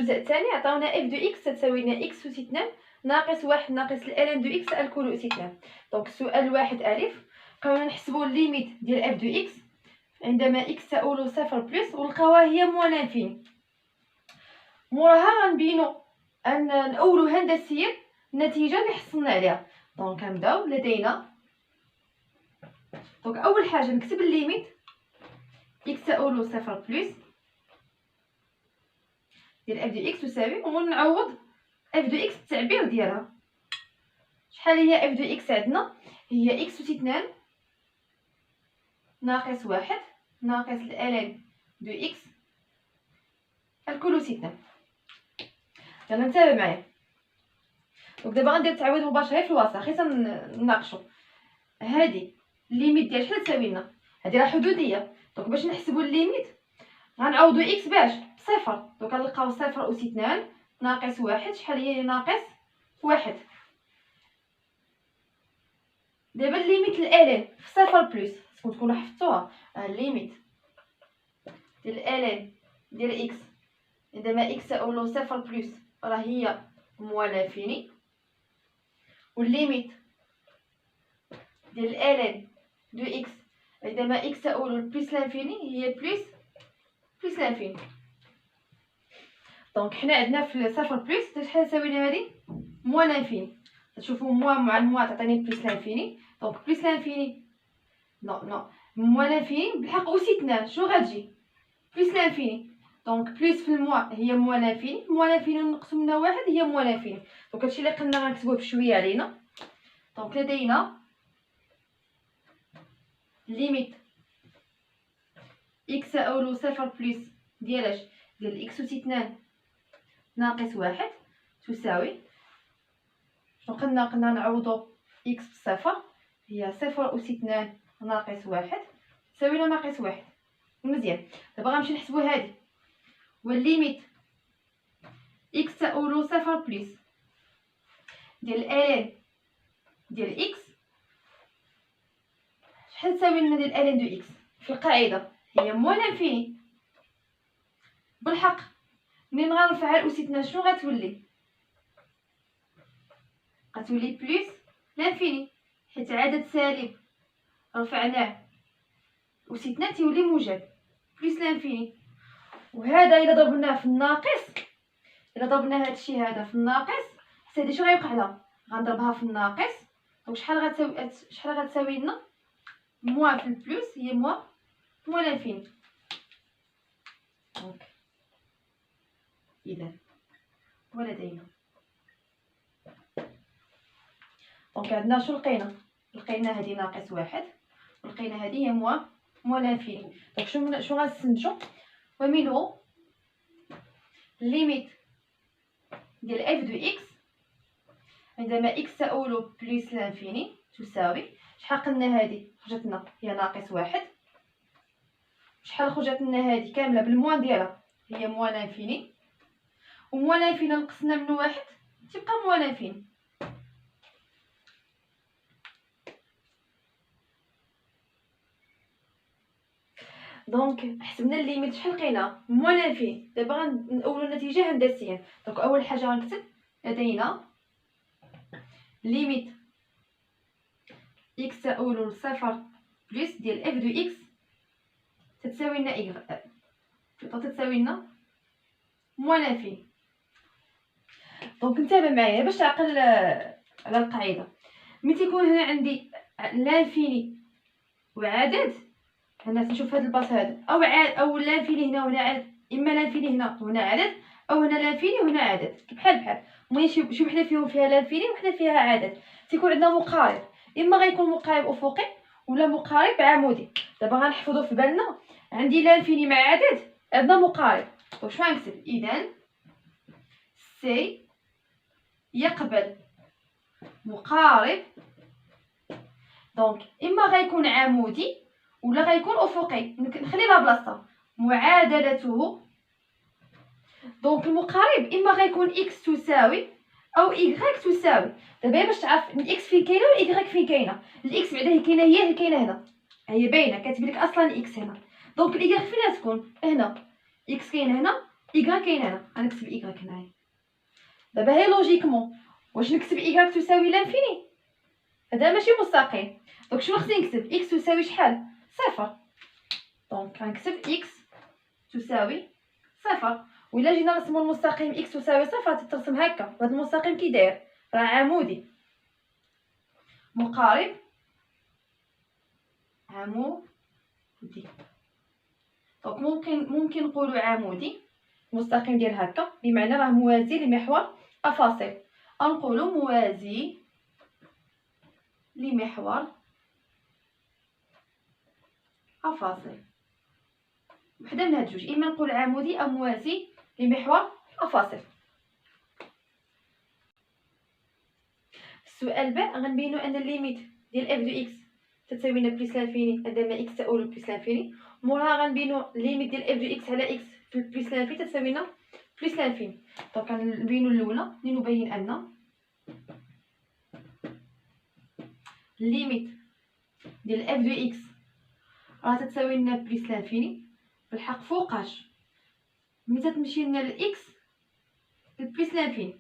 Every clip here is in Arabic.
الجزء الثاني عطاونا اف دو اكس تساوي لنا اكس أس 2 ناقص 1 ناقص الان دو اكس الكل أس 2. دونك السؤال الواحد الف بقاونا نحسبوا الليميت ديال اف دو اكس عندما اكس تؤول صفر بلس ولقاوها هي موان لانفيني. موراها غنبينو ان نأولو هندسيا النتيجه اللي حصلنا عليها. دونك غنبداو لدينا دونك اول حاجه نكتب الليميت اكس تؤول صفر بلس ديال اف دو اكس تساوي ونعوض اف دو اكس التعبير ديالها. شحال هي اف دو اكس عندنا؟ هي اكس أس 2 ناقص 1 ناقص الان دو اكس الكل أس 2. يلا نتابع معايا. دونك دابا غندير التعويض مباشره في الوسط غير نناقشوا. هادي الليميت ديال شحال تساوي لنا؟ هادي راه حدوديه. دونك باش نحسبوا الليميت غنعوضوا اكس باش بصفر. دونك غنلقاو صفر أس 2 ناقص 1 شحال هي ناقص 1. دابا الليميت الالين في صفر بلس خصكم تكونوا حفظتوها. الليميت ديال الالين ديال اكس عندما اكس تؤول صفر بلس راه هي موان لانفيني، والليميت ديال الالين دو اكس عندما اكس تؤول بلس لانفيني هي بلس لانفيني. دونك حنا عندنا في صفر بلس شحال تساوي لنا هادي؟ موان لانفيني. تشوفوا موان مع الموان تعطيني بلس لانفيني. دونك بلس لانفيني نو موان لانفيني بالحق أس 2 شنو غتجي؟ بلس لانفيني. دونك بلس في الموا هي موان لانفيني، موان لانفيني نقسم منها واحد هي موان لانفيني. دونك هادشي اللي قلنا غنكتبوه بشويه علينا. دونك لدينا ليميت اكس تؤول صفر بلس ديال ديال اكس أس 2 ناقص 1 تساوي شنو قلنا نعوضو اكس بصفر هي صفر أس 2 ناقص 1 تساوي لنا ناقص 1. مزيان. دابا غنمشي نحسبو هادي والليميت اكس تؤول صفر بلس ديال الان ديال اكس شحال تساوي لنا ديال الان دو اكس؟ في القاعده هي موان لانفيني. بالحق منين غنرفعها لأس 2 شنو غتولي؟ غتولي بلس لانفيني حيت عدد سالب رفعناه أس 2 تيولي موجب بلس لانفيني. وهذا الا ضربناه في الناقص، الا ضربنا هادشي هذا في الناقص حتى هادي شنو غيوقع لها؟ غنضربها في الناقص. دونك شحال غتساوي لنا؟ موان في البلس هي موان لانفيني. دونك اذا ولدينا دونك عندنا شنو لقينا هادي ناقص 1 ولقينا هادي هي موان لانفيني. دونك شنو غنستنتجو؟ ومنه ليميت ديال اف دو اكس عندما اكس تؤول بلس لانفيني تساوي شحال قلنا هادي خرجت لنا هي ناقص 1 شحال خرجت لنا هادي كامله بالموان ديالها هي موان لانفيني، وموان لانفيني نقصنا منه 1 تبقى موان لانفيني. دونك حسبنا الليميت شحال لقينا؟ موان لانفيني. دابا غنأولو النتيجه هندسيا. دونك اول حاجه غنكتب لدينا ليميت اكس تؤول صفر بلس ديال اف دو اكس تتساوي لنا تتساوي لنا موان لانفيني. دونك نتابع معايا باش تعقل على القاعده. ملي تيكون هنا عندي لانفيني وعدد، هنا نشوف هذا الباص هذا او لانفيني هنا وهنا عدد، اما لانفيني هنا وهنا عدد او هنا لانفيني وهنا عدد بحال المهم شي وحده فيهم فيها لانفيني وحده فيها عدد. تيكون عندنا مقارب، اما غيكون مقارب افقي ولا مقارب عمودي. دابا غنحفظوا في بالنا عندي لانفيني مع عدد عندنا مقارب. دونك شنو غنكتب؟ اذا سي يقبل مقارب. دونك اما غيكون عمودي ولا غيكون افقي. نخلي لها بلاصه معادلته. دونك المقارب اما غيكون اكس تساوي او ايغريك تساوي. دابا باش تعرف الاكس فين كاينه والايغريك فين كاينه. الاكس بعدا هي كاينه هنا، هي باينه كاتب لك اصلا اكس هنا. دونك الايغريك فين تكون؟ هنا. اكس كاينه هنا، إيكغاك كاين هنا، غنكتب إيكغاك هنايا. دابا هي لوجيكمون واش نكتب إيكغاك تساوي لانفيني؟ هذا ماشي مستقيم. دونك شنو خصني نكتب؟ إكس تساوي شحال؟ صفر. دونك غنكتب إكس تساوي صفر. وإلا جينا نرسمو المستقيم إكس تساوي صفر تترسم هكا. وهذا المستقيم كي داير؟ راه عمودي مقارب عمودي. دونك ممكن نقولوا عمودي مستقيم ديال هكا، بمعنى راه موازي لمحور أفاصل. نقولوا موازي لمحور أفاصل. وحده من هاد جوج، اما نقول عمودي او موازي لمحور أفاصل. السؤال ب غنبينوا ان الليميت ديال اف دو اكس تساوي لنا بليس لانفيني عندما اكس تؤول بليس لانفيني. موراها غنبينوا الليميت ديال اف دو اكس على اكس في بليس لانفيني تساوي لنا بليس لانفيني. دونك غنبينوا الاولى لنبين ان الليميت ديال اف دو اكس راه تساوي لنا بليس لانفيني. بالحق فوقاش ملي تمشي لنا الاكس بليس لانفيني.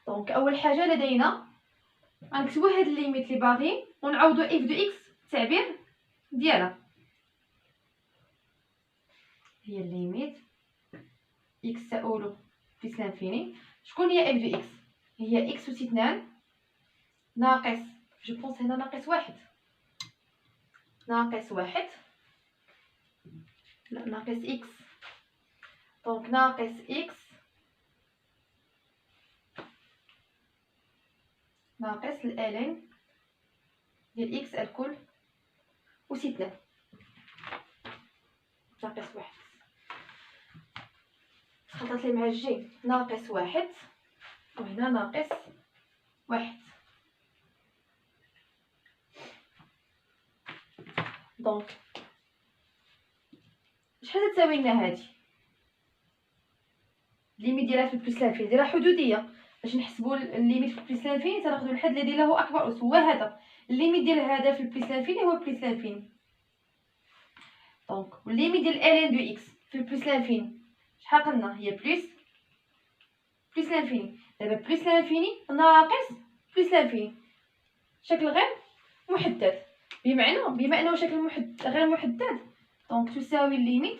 دونك اول حاجه لدينا غنكتبوا هاد الليميت اللي باغيين ونعوضوا اف دو اكس التعبير ديالها. هي الليميت اكس تؤول بليس لانفيني. شكون هي اف دو اكس؟ هي اكس أس 2 ناقص جو بونس هنا ناقص واحد لا ناقص اكس. دونك ناقص اكس ناقص الالين ديال اكس الكل أس 2 ناقص واحد. خلطت لي مع الجي ناقص واحد وهنا ناقص واحد. دونك شحال تساوي لنا هادي؟ الليميت ديالها في بلس لانفيني دايره حدوديه. باش نحسبوا الليميت في بلس لانفيني تناخذوا الحد الذي له اكبر اس، هو هذا الليميت ديال هذا في بلس لانفيني هو بلس لانفيني. دونك والليميت ديال الين دو اكس في بلس لانفيني شحال قلنا؟ هي بلس لانفيني. دابا بلس لانفيني ناقص بلس لانفيني شكل غير محدد، بما انه شكل غير محدد دونك تساوي الليميت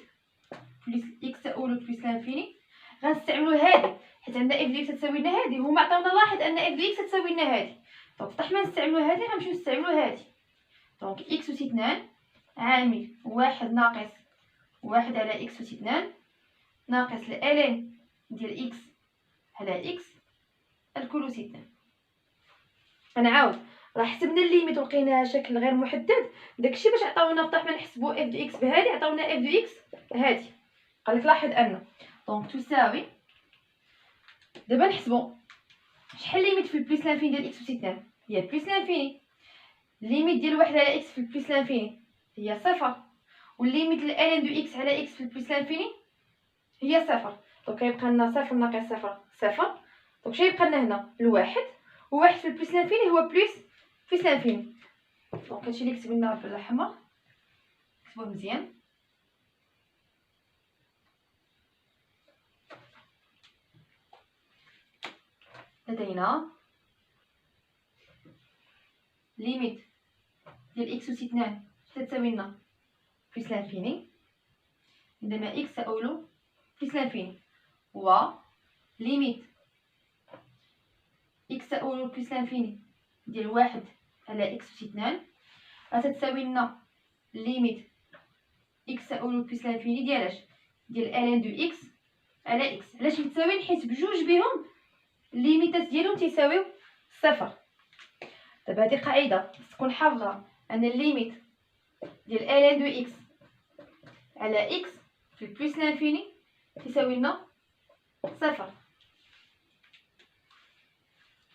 بلس اكس تؤول بلس لانفيني. غنستعملوا هذه حيت عندنا اف دي اكس تساوي لنا هذه. هما عطاونا لاحظ ان اف دي اكس تساوي لنا هذه. دونك طاح ما نستعملوا هذه غنمشيو نستعملوا هذه. دونك اكس أس 2 عامل واحد ناقص واحد على اكس أس 2 ناقص الالين ديال اكس على اكس الكل أس 2. غنعاود راه حسبنا الليميت ولقيناها شكل غير محدد. داكشي باش عطاونا طاح ما نحسبوا اف دو اكس بهذه عطاونا اف دو اكس هذه. قالك لاحظ ان دونك تساوي. دابا نحسبوا شحال ليميت في بلس لانفيني ديال اكس أس 2 هي بلس لانفيني. الليميت ديال واحد على اكس في بلس لانفيني هي صفر. والليميت ديال الين دو اكس على اكس في بلس لانفيني هي صفر. دونك كيبقى لنا صفر ناقص صفر. دونك شنو يبقى لنا هنا؟ الواحد. وواحد في بلس لانفيني هو بلس لانفيني. دونك هادشي اللي كتب لنا بالاحمر كتبوه مزيان. لدينا ليميت ديال اكس أس 2 تساوي لنا بلس لانفيني عندما اكس تؤول بلس لانفيني، و ليميت اكس تؤول بلس لانفيني ديال واحد على اكس أس 2 غتساوي لنا ليميت اكس تؤول بلس لانفيني ديالاش؟ ديال الين دو اكس على اكس. علاش متساويين؟ حيت بجوج بهم الليميتات ديالهم تيساويو صفر. دابا هادي قاعده تكون حافظه ان الليميت ديال الين دو اكس على اكس في بلس لانفيني تساوي لنا صفر.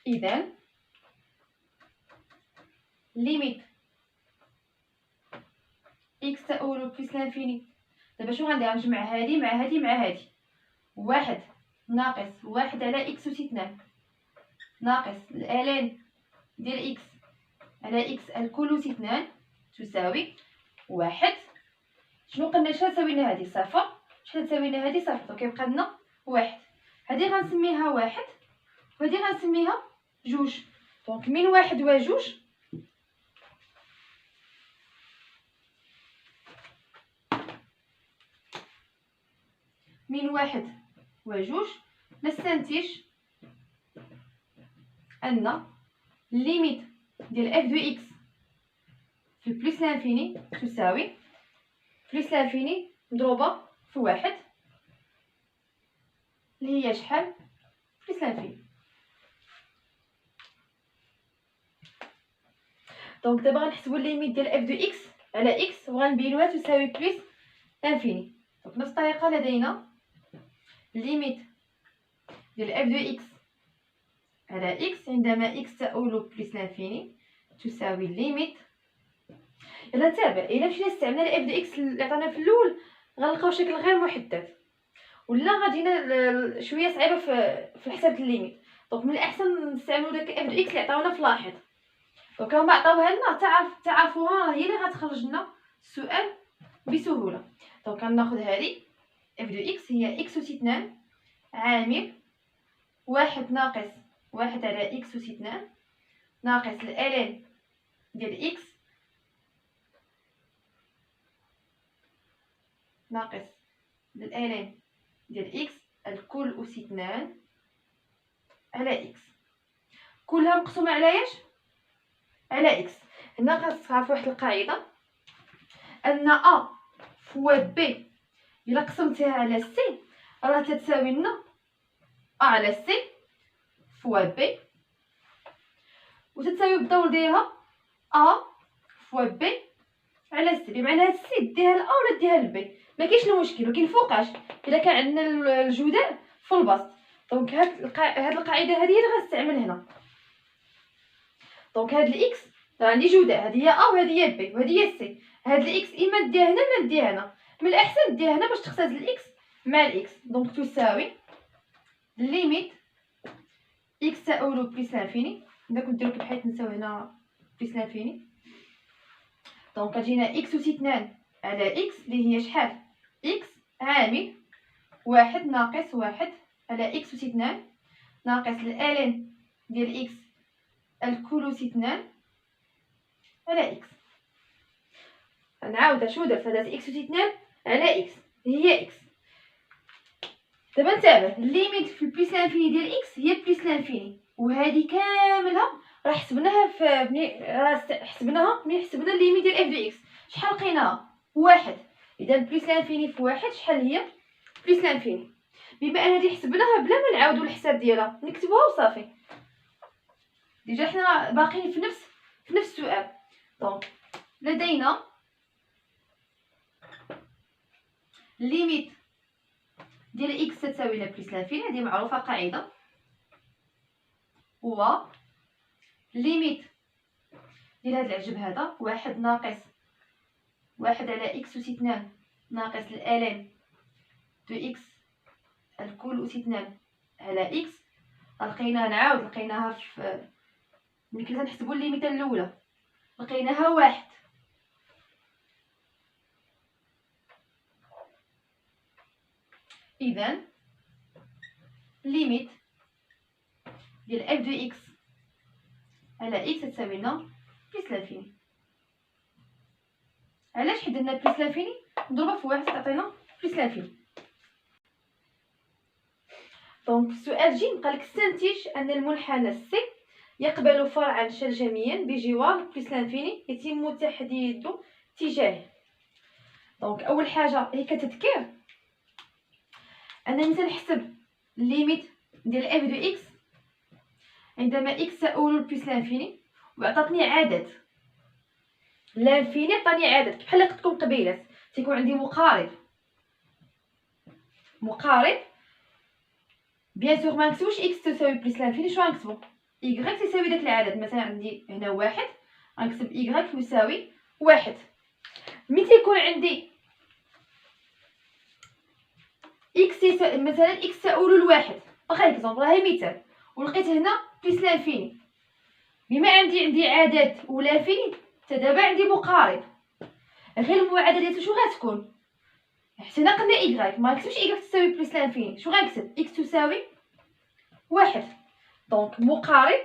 اذا ليميت اكس تؤول بلس لانفيني. دابا شنو غندير؟ نجمع هادي مع هادي مع هادي. واحد ناقص واحد على اكس أس 2 ناقص الالين ديال اكس على اكس الكل أس 2 تساوي واحد. شنو قلنا؟ شحال تساوي لنا هادي؟ صفر. شحال تساوي لنا هذه؟ صفر. دونك كيبقى لنا واحد. هذه غنسميها واحد وهذه غنسميها جوج. دونك من واحد وجوج من واحد وجوج نستنتج ان الليميت ديال اف دو اكس في بلس لانفيني تساوي بلس لانفيني مضروبه في واحد اللي هي شحال؟ بلس لانفيني. دونك دابا غنحسبوا الليميت ديال اف دو اكس على اكس وغنبينوها تساوي بلس لانفيني. دونك نفس الطريقه لدينا الليميت ديال اف دو اكس على اكس عندما اكس تؤول بلس لانفيني تساوي الليميت. يلا نتابع. الا مشينا استعملنا الاف دو اكس اللي عطانا في الاول غنلقاو شكل غير محدد ولا غادينا شويه صعيبه في حساب الليميت. دونك من الاحسن نستعملوا داك اف دو اكس اللي عطاونا في لاحظ. دونك هما عطاوها لنا تعرفوها هي اللي غتخرج لنا السؤال بسهوله. دونك غناخذ هذه اف دو اكس هي اكس أس 2 عامل واحد ناقص واحد على اكس أس 2 ناقص الالين ديال اكس ناقص الالين ديال اكس الكل أس 2 على اكس كلها مقسومه على ايش؟ على اكس. هنا غتعرفوا واحد القاعده ان ا فوا بي الا قسمتيها على سي راه تتساوي لنا ا على سي فوا بي وتتساوي بالدور ديالها ا فوا بي على سي. بمعنى هاد السي ديها لا ولا ديها لبي ما كاينش المشكل ولكن فوقاش الا كان عندنا الجداء في البسط. دونك هاد القاعده هذه هي اللي غنستعمل هنا. دونك هاد الاكس راه عندي جداء هذه هي ا وهذه هي بي وهذه هي سي. هاد الاكس اما نديها هنا ولا نديها هنا. من الاحسن نديها هنا باش تختزل الاكس مع الاكس. دونك تساوي ليميت اكس تؤول بلس لانفيني. داك نديرو بحيث نساو هنا بلس لانفيني. دونك كتجينا اكس أس 2 على اكس اللي هي شحال؟ اكس عامل واحد ناقص واحد على اكس أس 2 ناقص الالين ديال اكس الكل أس 2 على اكس. نعاود شنو درت؟ درت اكس أس 2 على اكس هي اكس. دابا نتابع الليميت في البلس لانفيني ديال اكس هي بلس لانفيني وهذه كاملها راه حسبناها ملي حسبنا الليميت ديال اف دو اكس. شحال لقيناها؟ واحد. اذا بلس لانفيني في واحد شحال هي؟ بلس لانفيني. بما ان هذه حسبناها بلا ما نعاودوا الحساب ديالها نكتبوها وصافي. ديجا حنا باقيين في نفس السؤال. دونك لدينا الليميت ديال اكس تساوي لنا بلس لانفيني هذه معروفه قاعده هو ليميت ديال هذا العجب هذا واحد ناقص واحد على اكس أس 2 ناقص الالين دو اكس الكل أس 2 على اكس. لقيناها نعاود لقيناها في ملي كنا نحسبوا الليميت الاولى لقيناها واحد. اذا ليميت ديال اف دو اكس على اكس تساوي لنا بلس لانفيني. علاش حيت درنا بلس لانفيني نضربها في واحد تعطينا بلس لانفيني. دونك في السؤال جيم قالك استنتج ان المنحنى سي يقبل فرعا شلجميا بجوار بلس لانفيني يتم تحديد اتجاهه. دونك اول حاجه هي كتذكير انا مثلا نحسب الليميت ديال اف دو اكس عندما اكس تؤول بلس لانفيني وعطاتني عدد لانفيني عطاني عدد بحال اللي قلت لكم قبيله تيكون عندي مقارب بيان سور ما نكتبوش اكس تساوي بلس لانفيني. شنو غنكتبو؟ y تساوي داك العدد. مثلا عندي هنا واحد غنكتب y يساوي واحد. ملي تيكون عندي اكس مثلا اكس تؤول لواحد واخا اكزومبل هاي مثال ولقيت هنا بلس لانفيني بما عندي عدد ولانفيني حتى دابا عندي مقارب. غير المعادله ديالته شنو غتكون؟ حنا قلنا إيكغيك، ما نكتبش إيكغيك تساوي بلس لانفيني، شنو غنكتب؟ إكس تساوي 1. دونك مقارب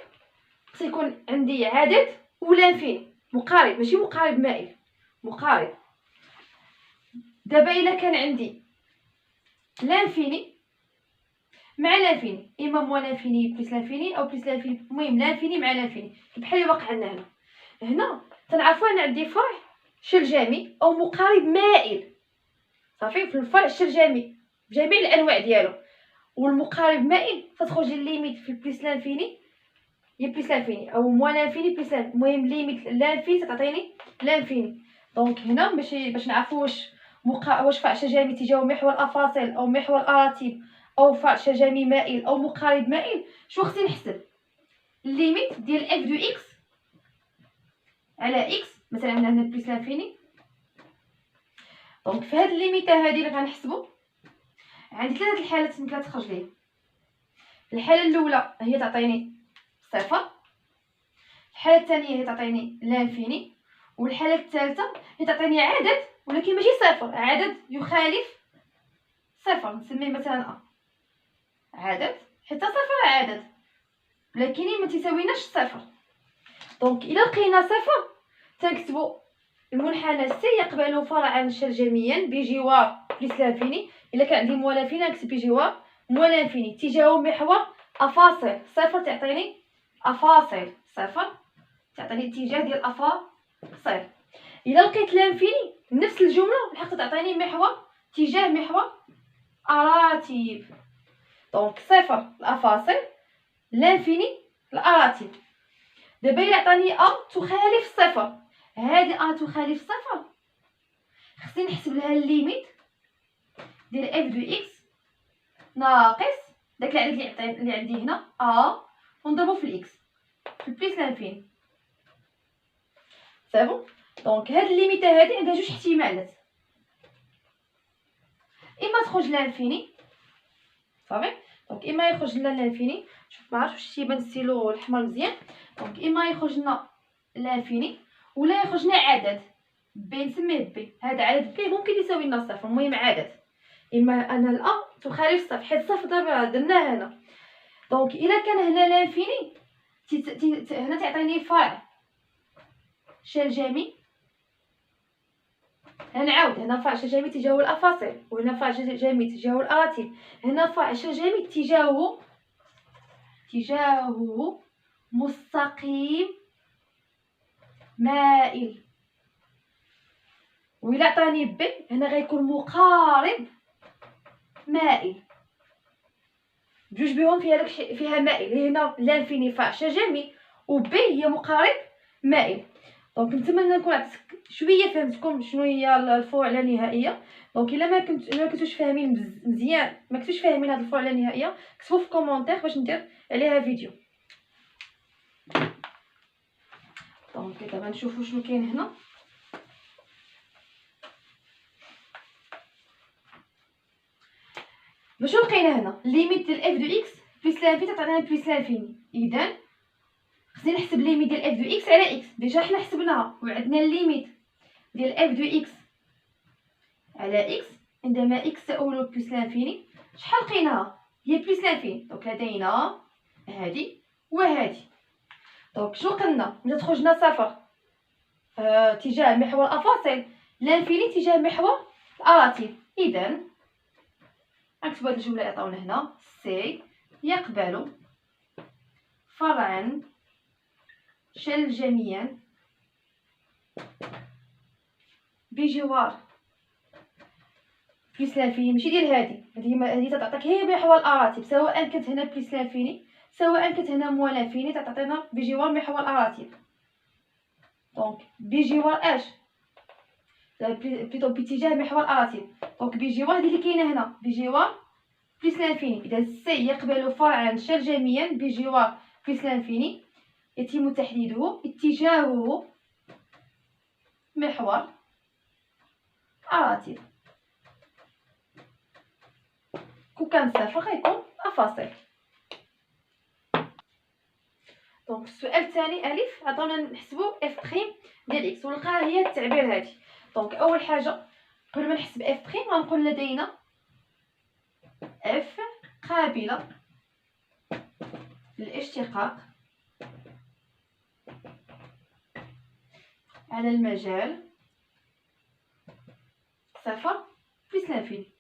خص يكون عندي عدد ولانفيني، مقارب ماشي مقارب مائل، مقارب. دابا إلا كان عندي لانفيني مع لانفيني، إما موان لانفيني بلس لانفيني أو بلس لانفيني، المهم لانفيني مع لانفيني، بحال اللي واقع عندنا هنا تنعرفو أنا عندي فرع شرجمي أو مقارب مائل، صافي. في الفرع الشرجمي بجميع الأنواع ديالو والمقارب مائل تتخرج الليميت في بلس لانفيني هي بلس لانفيني أو موان لانفيني بلس لانفيني، المهم ليميت لانفيني تعطيني لانفيني. دونك هنا باش نعرفو واش فرع شرجمي تجاه محور الأفاصل أو محور الأراتيب أو فرع شرجمي مائل أو مقارب مائل، شنو خصني نحسب؟ الليميت ديال اف دو اكس على اكس، مثلا هنا بلس لانفيني. دونك في هاد الليميته هادي اللي غنحسبو عندي 3 الحالات اللي كتخرج ليا. الحاله الاولى هي تعطيني 0، الحاله الثانيه هي تعطيني لانفيني، والحاله الثالثه هي تعطيني عدد ولكن ماشي 0، عدد يخالف 0، نسميه مثلا عدد، حتى 0 عدد لكن ما تساويناش 0. دونك الا لقينا 0 تنكتبو المنحنى سي يقبل فرعا شرجميا بجوار بلس لانفيني. الا كان عندي موان لانفيني نكتب بجوار موان لانفيني اتجاه محور افاصل 0 تعطيني افاصل 0، تعطيني الاتجاه ديال افاصل. الا لقيت لانفيني نفس الجمله الحق تعطيني محور اتجاه محور اراتيب. دونك 0 الافاصل، لانفيني الاراتيب. دابا الا عطاني ا تخالف 0، هذه ا تخالف 0 خصني نحسب لها الليميت ديال اف دو اكس ناقص داك العدد اللي عندي هنا ا ونضربو في الاكس في بليس لانفيني. صافي. دونك هاد الليميته هادي عندها جوج احتمالات، اما تخرج لانفيني، صافي. دونك اما يخرج لنا لانفيني، شوف ما عرفتش واش تيبان السيلو الاحمر مزيان. دونك اما يخرج لنا لانفيني ولا يخرج لنا عدد بي، نسميه بي. هذا عدد بي ممكن يساوي لنا صفر، المهم عدد. اما ان الا تخالف صفر حيت صفر دابا درناه هنا. دونك الا كان هنا لانفيني هنا تعطيني فرع شرجمي، نعاود هنا فرع شرجمي تجاه الافاصل وهنا فرع شرجمي تجاه الاراتيب، هنا فرع شرجمي تجاهه مستقيم مائل. وإلا عطاني بي هنا غيكون مقارب مائل، بجوج بهم فيها مائل، هنا لانفيني فرع شرجمي وبي هي مقارب مائل. دونك نتمنى نكون عطيتك شويه فهمتكم شنو هي الفروع اللانهائيه. دونك الا ما كنتوش فاهمين مزيان، ما كنتوش فاهمين هاد الفروع اللانهائيه، كتبوا في كومونتير باش ندير عليها فيديو. دونك دابا نشوفوا شنو كاين هنا. باش لقينا هنا ليميت ديال اف دو اكس بلس لانفيني تعطينا بلس لانفيني، اذا خصني نحسب ليميت ديال اف دو اكس على اكس. ديجا حنا حسبناها وعندنا الليميت ديال اف دو اكس على اكس عندما اكس تؤول بلس لانفيني. شحال لقيناها؟ هي بلس لانفيني. دونك لدينا هادي وهادي. دونك شنو قلنا؟ ملي تخرجنا صفر تجاه محور الافاصل، لانفيني تجاه محور الاراتيب. اذا نكتبوا هاد الجمله اللي عطاونا هنا، سي يقبل فرعا شرجميا بجوار بلس لانفيني، ماشي ديال هادي تعطيك هي محور الاراتيب، سواء كانت هنا بلس لانفيني سواء كانت هنا موان لانفيني تعطينا بجوار محور الاراتيب. دونك بجوار اش بليتو باتجاه محور الاراتيب. دونك بجوار هذه اللي كاينه هنا بجوار بلس لانفيني. اذا سي يقبل فرعا شرجميا بجوار بلس لانفيني يتم تحديده اتجاهه محور الاراتيب. كون كان صفر غيكون افاصل. دونك السؤال الثاني الف عطاونا نحسبوا اف بريم ديال اكس ولقاها هي التعبير هادي. دونك اول حاجه قبل ما نحسب اف بريم غنقول لدينا اف قابلة للاشتقاق على المجال صفر بلس لانفيني.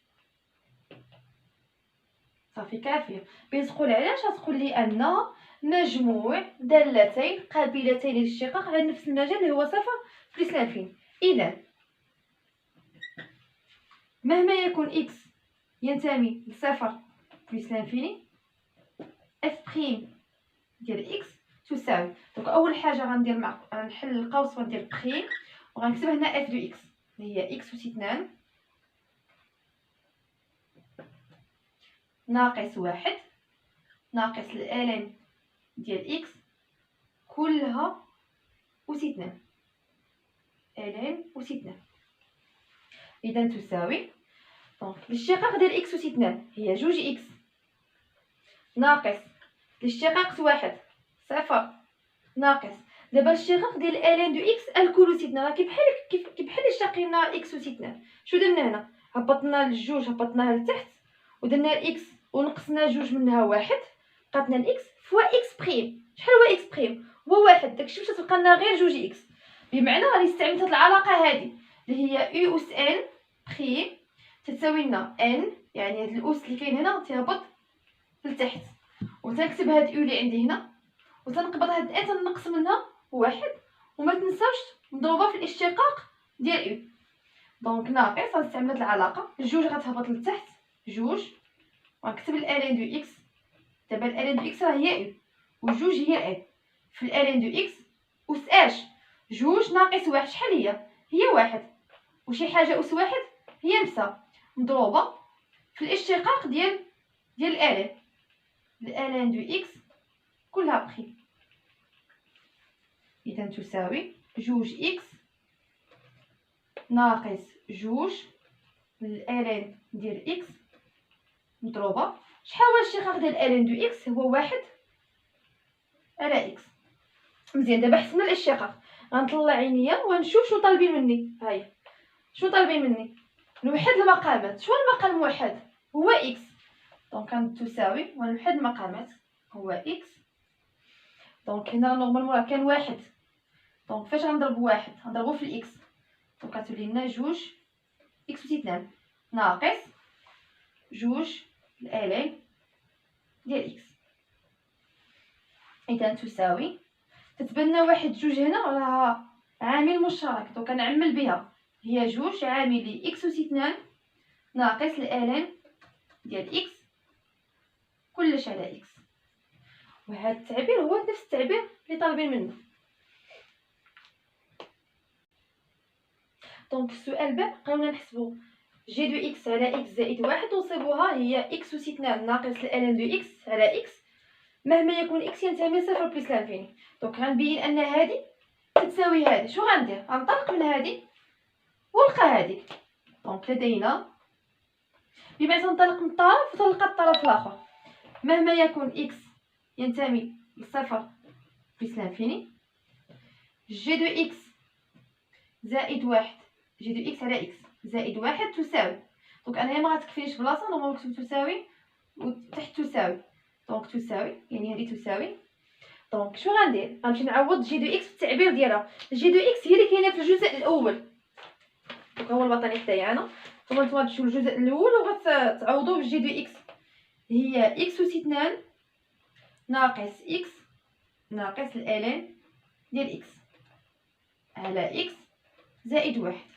صافي كافيه. بغيت تقول علاش، غتقول لي ان مجموع دالتين قابلتين للاشتقاق على نفس المجال اللي هو صفر بلس لانفيني. اذا مهما يكون اكس ينتمي لصفر بلس لانفيني، اف بريم ديال اكس تساوي. دونك اول حاجه غندير غنحل القوس وندير بريم وغنكتب هنا اف دو اكس اللي هي اكس أس 2 ناقص واحد ناقص الالم ديال اكس كلها أس 2 الم أس 2. اذا تساوي دونك الاشتقاق ديال اكس أس 2 هي جوج اكس ناقص الاشتقاق واحد صفر ناقص دابا الاشتقاق ديال الان دو اكس الكل أس 2 راه بحال اشتقينا اكس أس 2. شو درنا هنا؟ هبطنا الجوج هبطناها لتحت ودرنا الاكس ونقصنا جوج منها واحد بقاتنا الاكس فوا اكس بريم. شحال هو اكس بريم؟ هو واحد. داكشي باش تبقى لنا غير جوج اكس. بمعنى غادي نستعمل هاد العلاقه هادي اللي هي يو اس ان بريم تساوي لنا ان، يعني هاد الاس اللي كاين هنا تيهبط لتحت وتنكتب هاد يو اللي عندي هنا وتنقبض هاد ان تنقص منها واحد وما تنساوش مضروبه في الاشتقاق ديال يو. دونك ناقص غنستعمل هاد العلاقه جوج غتهبط لتحت جوج وغنكتب الالين دو اكس. دابا الالين دو اكس راه هي يو وجوج هي ان في الالين دو اكس أس اش جوج ناقص واحد شحال هي واحد وشي حاجه أس واحد هي نفسها مضروبه في الاشتقاق ديال الالين دو اكس كلها بخي. اذا تساوي جوج اكس ناقص جوج الالين ديال اكس مضروبه شحال هو الاشتقاق ديال الالين دو اكس؟ هو واحد على اكس. مزيان. دابا حسبنا الاشتقاق غنطلع عينيا ونشوف شنو طالبين مني. هاهي شنو طالبين مني؟ نوحد المقامات. شنو المقام الموحد؟ هو اكس. دونك تساوي ونوحد المقامات هو اكس. دونك هنا نورمالمون راه كان واحد، دونك فاش غنضرب واحد غنضربو في الاكس دونك غتولي لنا جوج اكس أس 2 ناقص جوج الالين ديال اكس. اذا تساوي تتبان لنا واحد جوج هنا راه عامل مشترك دونك كنعمل بها هي جوج عامل اكس أس 2 ناقص الالين ديال اكس كلش على اكس. وهذا التعبير هو نفس التعبير اللي طالبين منه. دونك السؤال ب قالنا نحسبوا جي دو اكس على اكس زائد واحد ونصيبوها هي اكس أس 2 ناقص الالين دو اكس على اكس مهما يكون اكس ينتمي صفر بلس لانفيني. دونك غنبين ان هذه تساوي هذه. شو غندير؟ غنطلق من هذه ونلقى هذه. دونك لدينا بما تنطلق من الطرف وتلقى الطرف الاخر مهما يكون اكس ينتمي لصفر بلس لانفيني جي دو اكس زائد واحد جي دو اكس على اكس زائد واحد تساوي. دونك انا ما غتكفينيش بلاصه نورمال نكتب تساوي وتحت تساوي. دونك تساوي يعني هذه تساوي. دونك شنو غندير؟ غنمشي نعوض جي دو اكس في التعبير ديالها. جي دو اكس هي اللي كاينه في الجزء الاول. دونك هو الوطني حتى انا ثم نتوما تمشيو للجزء الاول وغتعوضوا بجي دو اكس هي اكس أس 2 ناقص اكس ناقص الالين ديال اكس على اكس زائد واحد.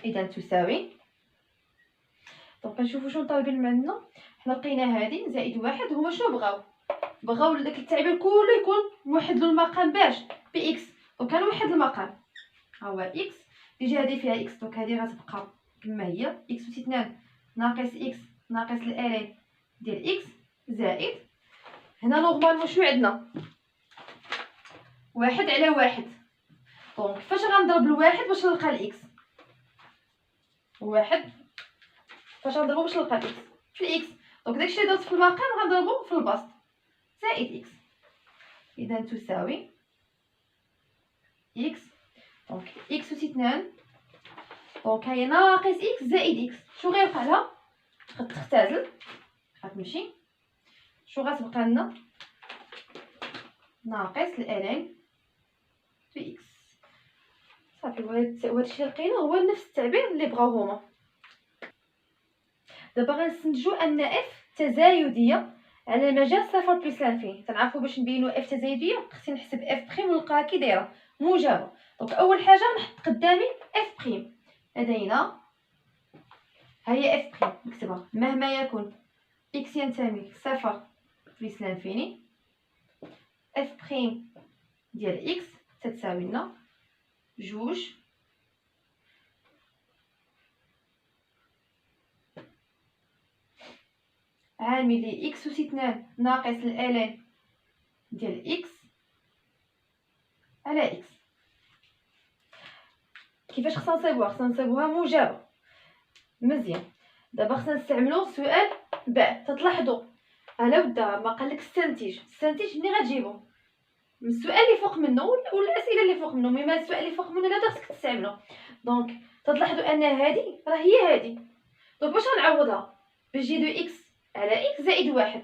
اذا تساوي دونك كنشوفوا شنو طالبين منا. حنا لقينا هذه زائد واحد. هما شنو بغاو داك التعبير كله يكون موحد له المقام باش باكس. دونك غنوحد المقام ها هو اكس اللي جا هذه فيها اكس. دونك هذه غتبقى كما هي اكس أس 2 ناقص اكس ناقص الالين ديال اكس زائد هنا نورمالمون شنو عندنا؟ واحد على واحد. دونك فاش غنضرب الواحد باش نلقى الاكس؟ واحد فاش غنضربو باش نلقى الاكس في الاكس. دونك داكشي اللي درت في المقام غنضربو في البسط زائد اكس. اذا تساوي اكس. دونك اكس أس 2 دونك هي ناقص اكس زائد اكس. شو غيبقى لها؟ غتختزل، غتمشي. شو غتبقى لنا؟ ناقص الان في اكس. صافي. وهذا الشيء اللي لقينا هو نفس التعبير اللي بغاو هما. دابا غنستنتجو ان اف تزايديه على مجال صفر بلس لانفيني. تنعرفوا باش نبينو اف تزايديه خصني نحسب اف بريم ونلقاها كي دايره موجبه. دونك اول حاجه نحط قدامي اف بريم. لدينا ها هي اف بريم، نكتبها مهما يكون اكس ينتمي لصفر بلس لانفيني، اف بريم ديال اكس تتساوي لنا جوج عامل لي اكس أس 2 ناقص الالان ديال اكس على اكس. كيفاش خصنا نصيبوها؟ خصنا نصيبوها موجبه. مزيان. دابا خصنا نستعملو سؤال باء. تتلاحظوا انا ودا ما قالك استنتج منين غتجيبو؟ من السؤال اللي فوق منه ولا الاسئله اللي فوق منه. مما السؤال اللي فوق منه لا خصك تستعملو. دونك تتلاحظوا ان هذه راه هي هذه. دونك باش غنعوضها؟ بجي دو اكس على اكس زائد واحد.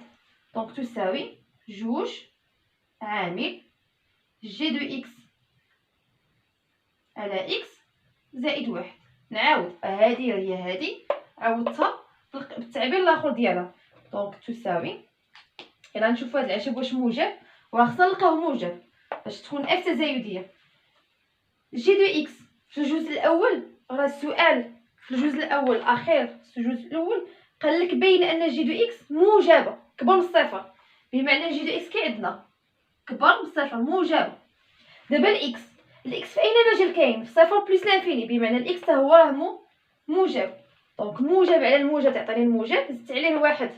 دونك تساوي جوج عامل جي دو اكس على اكس زائد واحد. نعاود هادي هي هادي عوضتها بالتعبير الاخر ديالها. دونك تساوي، الا نشوفوا هاد العشب واش موجب، وراه خصنا نلقاو موجب باش تكون اف تزايديه. جي دو اكس في الجزء الاول، راه السؤال في الجزء الاول اخير في الجزء الاول قال لك بين ان جي دو اكس موجبه كبر من الصفر، بمعنى جي دو اكس كي عندنا كبر من الصفر موجبه. دابا الاكس في اين مجال كاين؟ في صفر بلس لانفيني، بمعنى الاكس حتى هو راه موجب. دونك موجب على الموجب تعطيني الموجب، زدت عليه واحد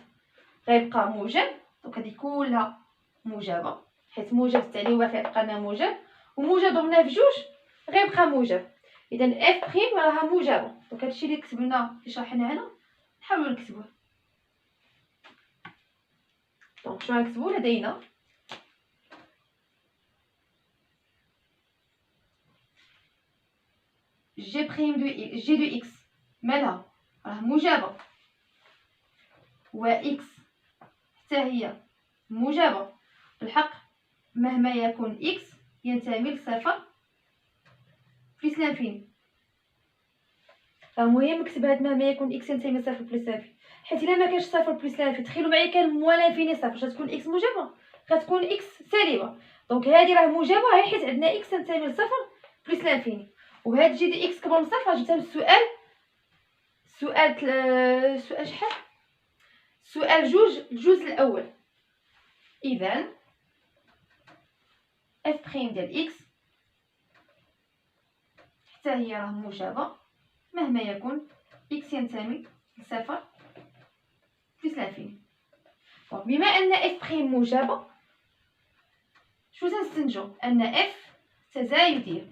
غيبقى موجب. دونك هذه كلها موجبه، حيت موجب زدت عليه واحد غيبقى لنا موجب، وموجب ضربناه في جوج غيبقى موجب. اذا اف بريم راها موجبه. دونك هادشي اللي كتبنا اللي شرحنا هنا نحاولوا نكتبوه. دونك شنو غنكتبوا؟ لدينا جي بريم دو اكس مالها راه موجبه، و اكس حتى هي موجبه. بالحق مهما يكون اكس ينتمي لصفر بلس لانفيني. المهم نكتب هاد مهما يكون اكس ينتمي لصفر بلس لانفيني، حيت الا ما كانش صفر بلس لانفيني تخيلوا معايا كان موال لانفيني صفر، غتكون اكس موجبه، غتكون اكس سالبه. دونك هادي راه موجبه هي حيت عندنا اكس تنتمي لصفر بلس لانفيني. وهاد جي دي اكس كبر من صفر جبتها من السؤال. سؤال شحال؟ سؤال جوج الجزء الاول. اذا اف بريم ديال اكس حتى هي راه موجبه مهما يكون اكس ينتمي لصفر بلس لانفيني. دونك بما ان اف بريم موجبه، شو تنستنتجو؟ ان اف تزايديه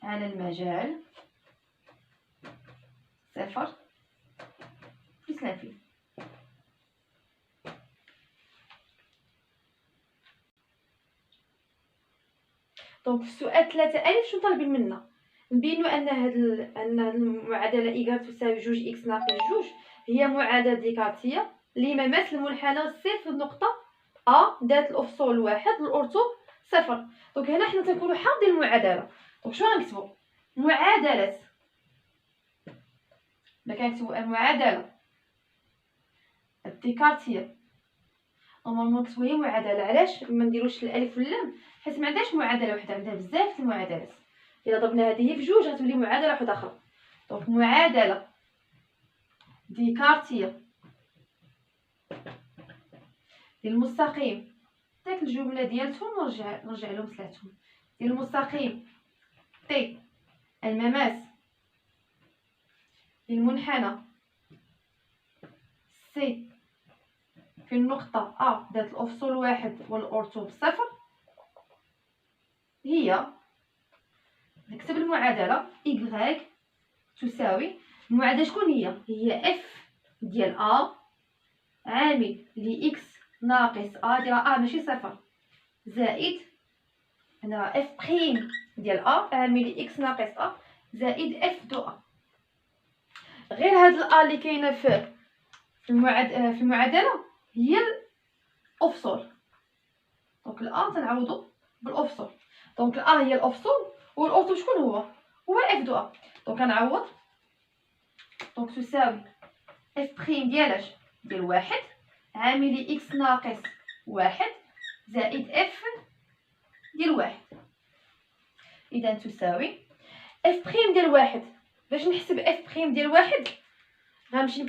على المجال صفر بلس لانفيني. دونك في السؤال 3 الف شنو طالبين منا؟ نبينوا ان هاد المعادله ايكال تساوي جوج اكس ناقص جوج هي معادله ديكارتيه اللي مماس المنحنى سي في النقطه ا ذات الافصول واحد والارتو صفر. دونك هنا حنا تنكونوا حافظين المعادله. دونك شنو غنكتبوا؟ معادله، ما كنكتبوا المعادله الديكارتيه نورمالمون نكتبوا هي معادله. علاش ما نديروش الالف واللام؟ حيت ما عندهاش معادله وحده، عندها بزاف المعادلات. الا ضربنا هذه في جوج غتولي معادله وحده اخرى. دونك معادله ديكارتيه ديال المستقيم، داك الجمله ديالتهم نرجع لهم ثلاثهم، ديال المستقيم تي المماس للمنحنى سي في النقطة أ ذات الأفصول واحد والأورتو بصفر، هي نكتب المعادلة إكغيك تساوي المعادلة شكون هي؟ هي اف ديال أ عامل لإكس ناقص أ ديال أ ماشي صفر زائد هنا اف بريم ديال ا عامل اكس ناقص ا زائد اف دو ا. غير هاد الأ اللي كاينه في المعادله هي الافصول. دونك الأ تنعوضو بالافصول. دونك الأ هي الافصول والاوتو شكون هو اف دو ا. دونك غنعوض. دونك تساوي اف بريم ديال ديال واحد عامل اكس ناقص واحد زائد اف ديال واحد. اذا تساوي اف بريم ديال واحد. باش نحسب اف بريم ديال واحد غنمشي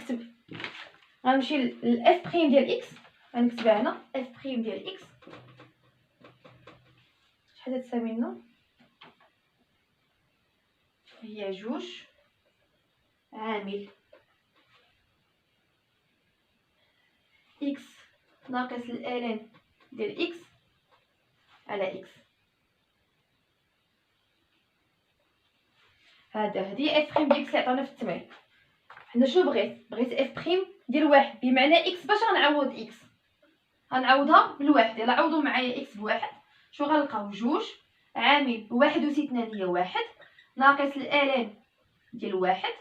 لاف بريم ديال اكس. غنكتبها هنا اف بريم ديال اكس شحال تساوي لنا؟ هي جوج عامل اكس ناقص الالين ديال اكس على اكس. هادي اف بريم ديال اكس اللي عطانا في التمرين. حنا شنو بغيت اف بريم ديال واحد بمعنى اكس. باش غنعوض اكس غنعوضها بالواحد. يلا عوضوا معايا اكس بواحد. شنو غنلقاو؟ جوج عامل واحد و اثنان هي واحد ناقص الالين ديال واحد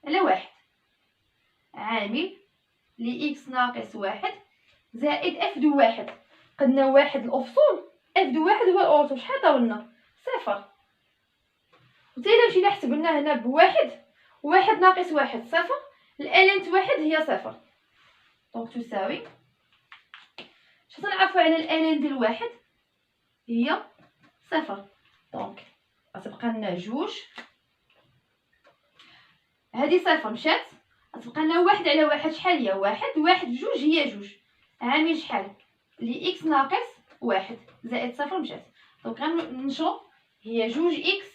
على واحد عامل اكس ناقص واحد زائد اف دو واحد. قدنا واحد الافصول اف دو واحد هو الاوتو. شحال عطاولنا؟ صفر. وتا الا مشينا حسبنا هنا بواحد واحد ناقص واحد صفر. الالين واحد هي صفر. دونك تساوي شنو تنعرفوا على الالين ديال واحد؟ هي صفر. دونك غتبقى لنا جوج. هادي صفر مشات غتبقى لنا واحد على واحد. شحال هي؟ واحد. واحد بجوج هي جوج عامل شحال؟ اكس ناقص واحد زائد صفر مشات. دونك غنشرو هي جوج اكس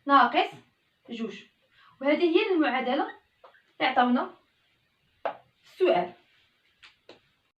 ناقص جوج. وهذه هي المعادله اللي عطاونا في السؤال.